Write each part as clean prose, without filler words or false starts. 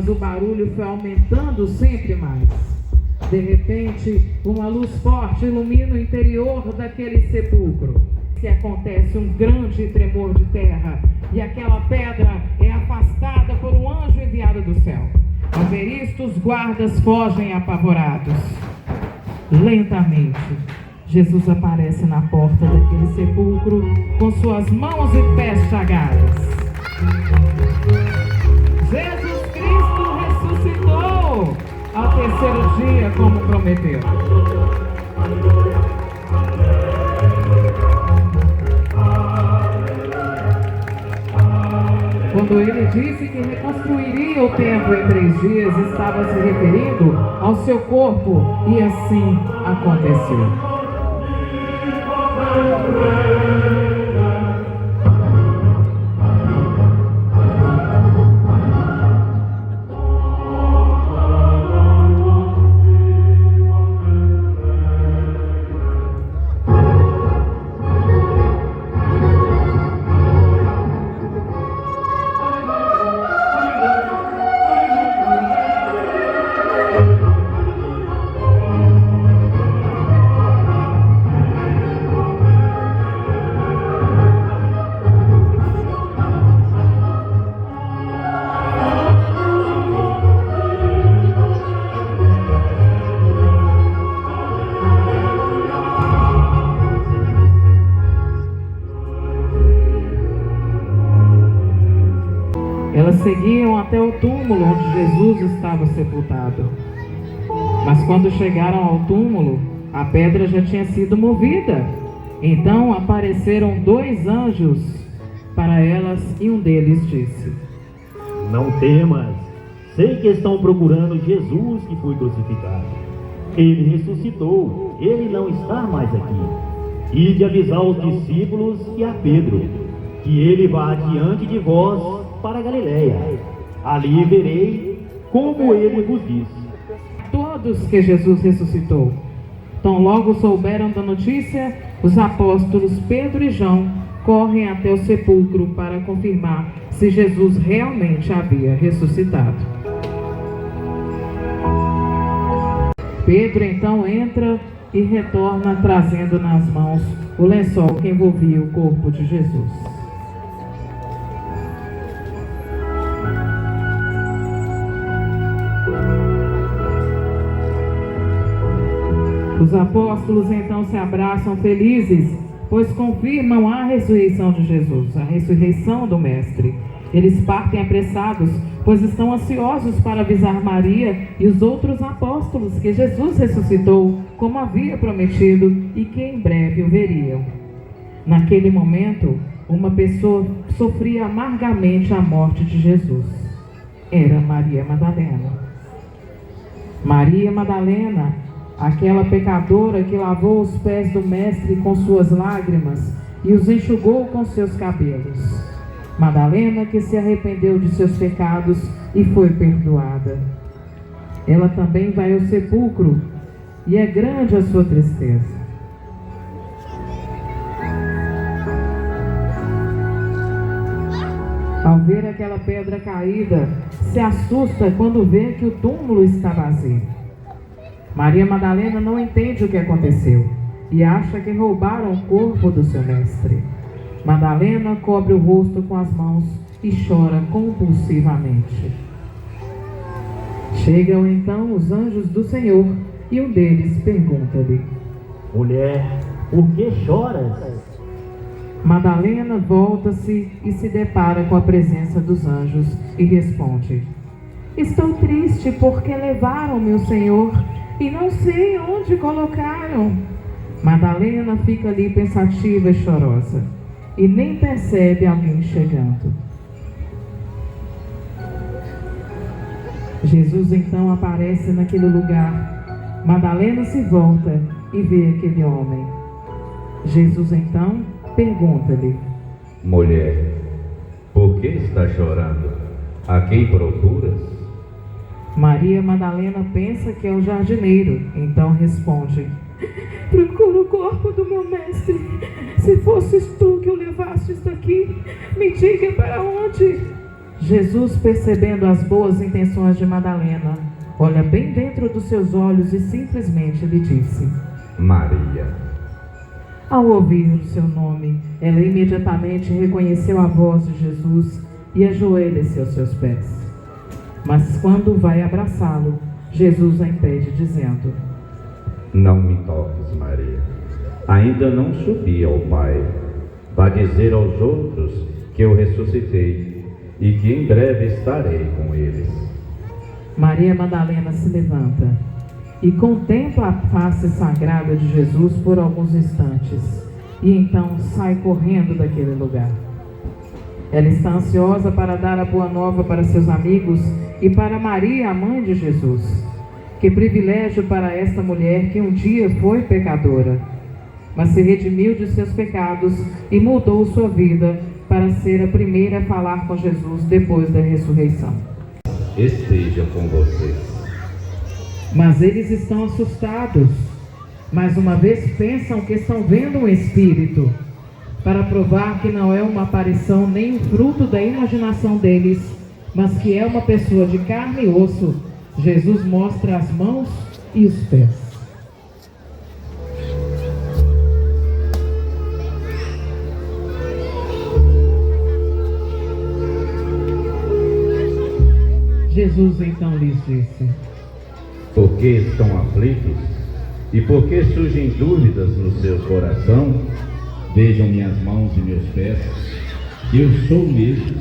mas o barulho foi aumentando sempre mais. De repente, uma luz forte ilumina o interior daquele sepulcro. Que acontece um grande tremor de terra, e aquela pedra é afastada por um anjo enviado do céu. Ao ver isto, os guardas fogem apavorados. Lentamente, Jesus aparece na porta daquele sepulcro com suas mãos e pés chagados. Jesus Cristo ressuscitou ao terceiro dia, como prometeu. Quando ele disse que reconstruiria o templo em 3 dias, estava se referindo ao seu corpo, e assim aconteceu. Elas seguiam até o túmulo onde Jesus estava sepultado. Mas quando chegaram ao túmulo, a pedra já tinha sido movida. Então apareceram 2 anjos para elas, e um deles disse: Não temas, sei que estão procurando Jesus que foi crucificado. Ele ressuscitou, ele não está mais aqui. Ide avisar os discípulos e a Pedro, que ele vá adiante de vós para a Galileia. Ali verei como ele vos disse. Todos que Jesus ressuscitou. Tão logo souberam da notícia, os apóstolos Pedro e João correm até o sepulcro para confirmar se Jesus realmente havia ressuscitado. Pedro então entra e retorna trazendo nas mãos o lençol que envolvia o corpo de Jesus. Os apóstolos então se abraçam felizes, pois confirmam a ressurreição de Jesus, a ressurreição do Mestre. Eles partem apressados, pois estão ansiosos para avisar Maria e os outros apóstolos que Jesus ressuscitou, como havia prometido, e que em breve o veriam. Naquele momento, uma pessoa sofria amargamente a morte de Jesus. Era Maria Madalena. Maria Madalena, aquela pecadora que lavou os pés do Mestre com suas lágrimas e os enxugou com seus cabelos. Madalena, que se arrependeu de seus pecados e foi perdoada. Ela também vai ao sepulcro, e é grande a sua tristeza. Ao ver aquela pedra caída, se assusta quando vê que o túmulo está vazio. Maria Madalena não entende o que aconteceu e acha que roubaram o corpo do seu mestre. Madalena cobre o rosto com as mãos e chora compulsivamente. Chegam então os anjos do Senhor e um deles pergunta-lhe: Mulher, por que choras? Madalena volta-se e se depara com a presença dos anjos e responde: Estou triste porque levaram meu Senhor e não sei onde colocaram. Madalena fica ali pensativa e chorosa e nem percebe alguém chegando. Jesus então aparece naquele lugar. Madalena se volta e vê aquele homem. Jesus então pergunta-lhe: Mulher, por que está chorando? A quem procuras? Maria Madalena pensa que é o jardineiro, então responde: Procuro o corpo do meu mestre. Se fosses tu que o levastes daqui, me diga para onde. Jesus, percebendo as boas intenções de Madalena, olha bem dentro dos seus olhos e simplesmente lhe disse: Maria. Ao ouvir o seu nome, ela imediatamente reconheceu a voz de Jesus e ajoelha-se aos seus pés. Mas quando vai abraçá-lo, Jesus a impede, dizendo: Não me toques, Maria. Ainda não subi ao Pai. Vá dizer aos outros que eu ressuscitei e que em breve estarei com eles. Maria Madalena se levanta e contempla a face sagrada de Jesus por alguns instantes, e então sai correndo daquele lugar. Ela está ansiosa para dar a boa nova para seus amigos e para Maria, a mãe de Jesus. Que privilégio para esta mulher que um dia foi pecadora, mas se redimiu de seus pecados e mudou sua vida para ser a primeira a falar com Jesus depois da ressurreição. Esteja com vocês. Mas eles estão assustados. Mais uma vez pensam que estão vendo um espírito. Para provar que não é uma aparição nem um fruto da imaginação deles, mas que é uma pessoa de carne e osso, Jesus mostra as mãos e os pés. Jesus então lhes disse: Por que estão aflitos? E por que surgem dúvidas no seu coração? Vejam minhas mãos e meus pés. Eu sou mesmo.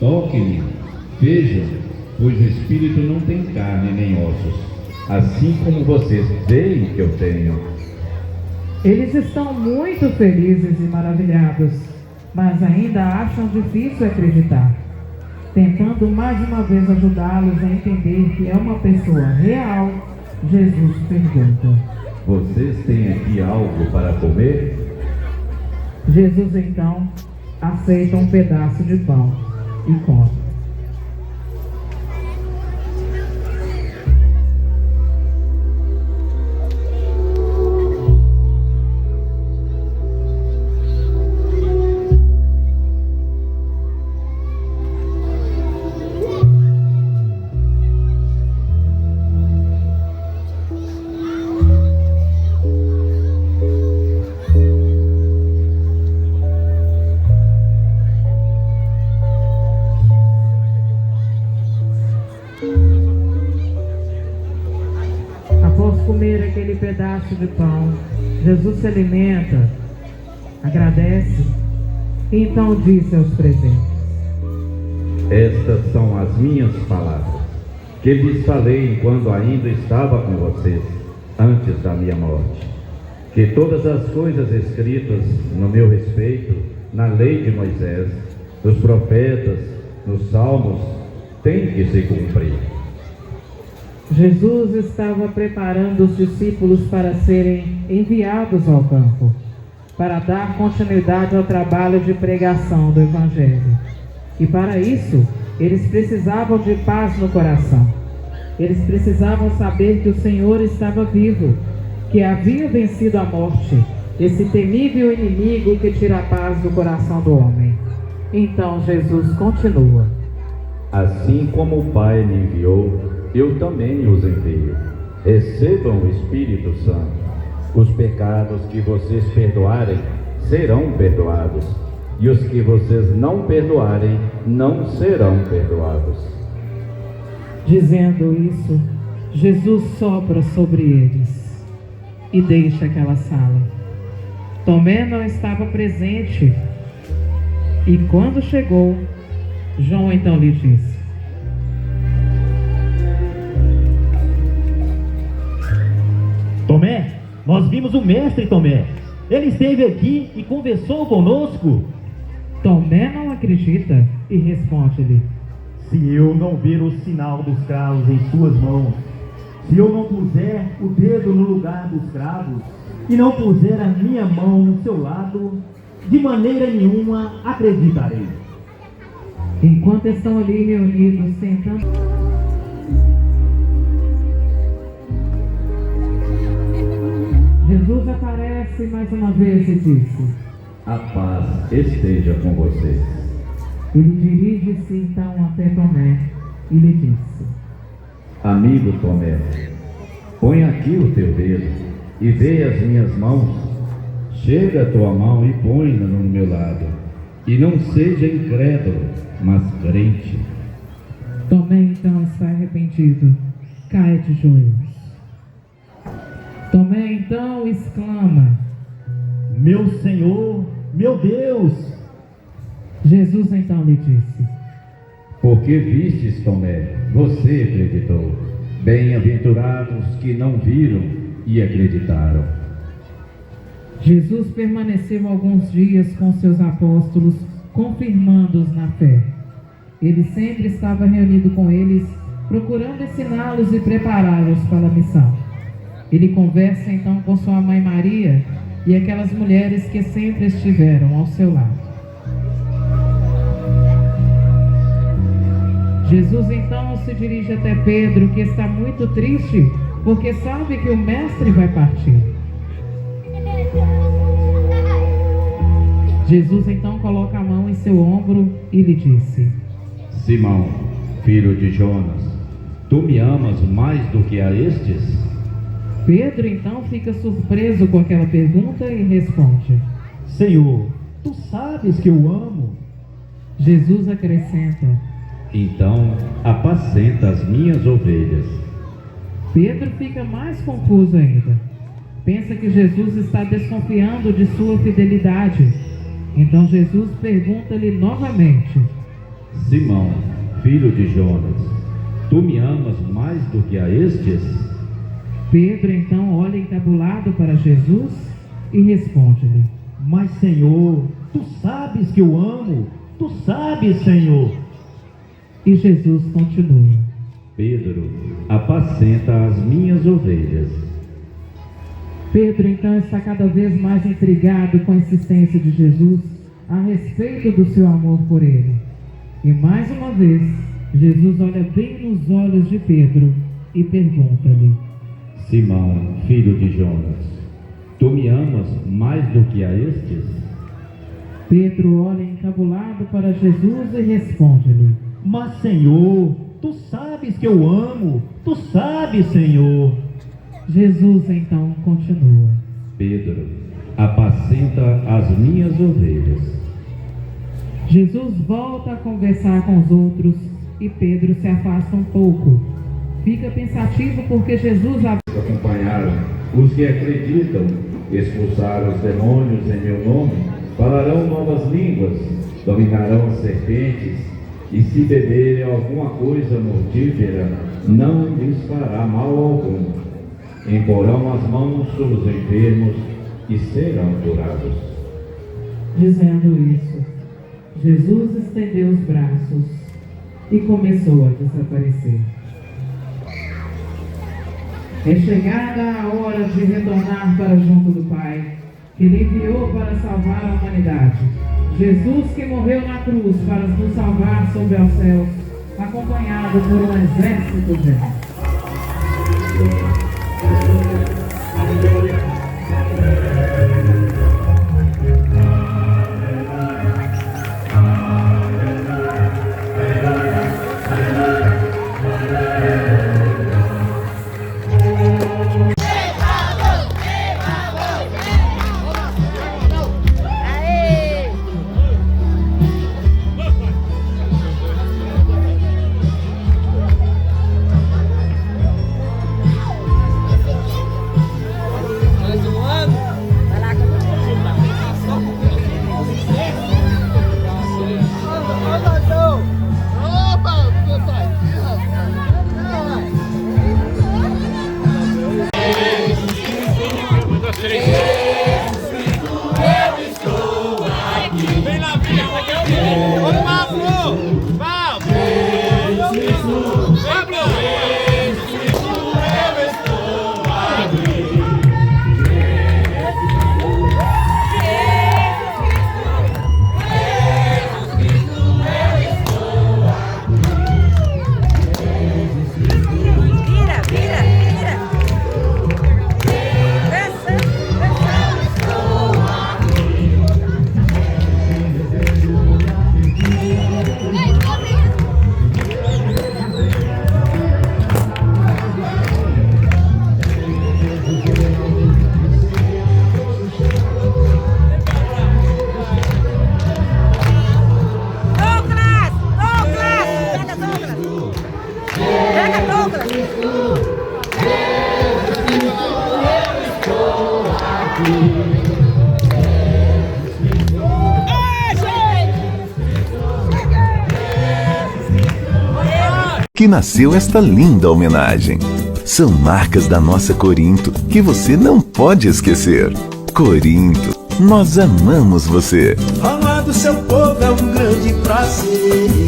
Toquem-me. Vejam, pois o Espírito não tem carne nem ossos, assim como vocês veem que eu tenho. Eles estão muito felizes e maravilhados, mas ainda acham difícil acreditar. Tentando mais uma vez ajudá-los a entender que é uma pessoa real, Jesus pergunta: Vocês têm aqui algo para comer? Jesus então aceita um pedaço de pão e come. Após comer aquele pedaço de pão, Jesus se alimenta, agradece e então disse aos presentes: Estas são as minhas palavras, que lhes falei enquanto ainda estava com vocês, antes da minha morte. Que todas as coisas escritas no meu respeito, na lei de Moisés, dos profetas, nos salmos, têm que se cumprir. Jesus estava preparando os discípulos para serem enviados ao campo, para dar continuidade ao trabalho de pregação do Evangelho. E para isso, eles precisavam de paz no coração. Eles precisavam saber que o Senhor estava vivo, que havia vencido a morte, esse temível inimigo que tira a paz do coração do homem. Então Jesus continua: Assim como o Pai me enviou, eu também os envio. Recebam o Espírito Santo. Os pecados que vocês perdoarem serão perdoados, e os que vocês não perdoarem não serão perdoados. Dizendo isso, Jesus sopra sobre eles e deixa aquela sala. Tomé não estava presente, e quando chegou, João então lhe disse: Tomé, nós vimos o mestre Tomé. Ele esteve aqui e conversou conosco. Tomé não acredita e responde-lhe: Se eu não ver o sinal dos cravos em suas mãos, se eu não puser o dedo no lugar dos cravos e não puser a minha mão no seu lado, de maneira nenhuma acreditarei. Enquanto estão ali reunidos, sentando, Jesus aparece mais uma vez e disse: A paz esteja com vocês. Ele dirige-se então até Tomé e lhe disse: Amigo Tomé, põe aqui o teu dedo e vê as minhas mãos. Chega a tua mão e põe-na no meu lado. E não seja incrédulo, mas crente. Tomé então está arrependido, cai de joelhos. Tomé então exclama: Meu Senhor, meu Deus! Jesus então lhe disse: Porque vistes, Tomé, você acreditou. Bem-aventurados que não viram e acreditaram. Jesus permaneceu alguns dias com seus apóstolos, confirmando-os na fé. Ele sempre estava reunido com eles, procurando ensiná-los e prepará-los para a missão. Ele conversa então com sua mãe Maria e aquelas mulheres que sempre estiveram ao seu lado. Jesus então se dirige até Pedro, que está muito triste, porque sabe que o mestre vai partir. Jesus então coloca a mão em seu ombro e lhe disse: Simão, filho de Jonas, tu me amas mais do que a estes? Pedro então fica surpreso com aquela pergunta e responde: Senhor, tu sabes que eu amo. Jesus acrescenta: Então apacenta as minhas ovelhas. Pedro fica mais confuso ainda. Pensa que Jesus está desconfiando de sua fidelidade. Então Jesus pergunta-lhe novamente: Simão, filho de Jonas, tu me amas mais do que a estes? Pedro então olha encabulado para Jesus e responde-lhe: Mas Senhor, tu sabes que eu amo. Tu sabes, Senhor. E Jesus continua: Pedro, apacenta as minhas ovelhas. Pedro então está cada vez mais intrigado com a insistência de Jesus a respeito do seu amor por ele. E mais uma vez, Jesus olha bem nos olhos de Pedro e pergunta-lhe: Simão, filho de Jonas, tu me amas mais do que a estes? Pedro olha encabulado para Jesus e responde-lhe: Mas Senhor, tu sabes que eu amo. Tu sabes, Senhor. Jesus então continua: Pedro, apacenta as minhas ovelhas. Jesus volta a conversar com os outros e Pedro se afasta um pouco. Fica pensativo porque Jesus Acompanharam os que acreditam, expulsaram os demônios em meu nome, falarão novas línguas, dominarão as serpentes, e se beberem alguma coisa mortífera, não lhes fará mal algum. Imporão as mãos sobre os enfermos e serão curados. Dizendo isso, Jesus estendeu os braços e começou a desaparecer. É chegada a hora de retornar para junto do Pai, que Ele enviou para salvar a humanidade. Jesus que morreu na cruz para nos salvar sob aos céus, acompanhado por um exército de anjos. que nasceu esta linda homenagem. São marcas da nossa Corinto que você não pode esquecer. Corinto, nós amamos você. Falar do seu povo é um grande prazer.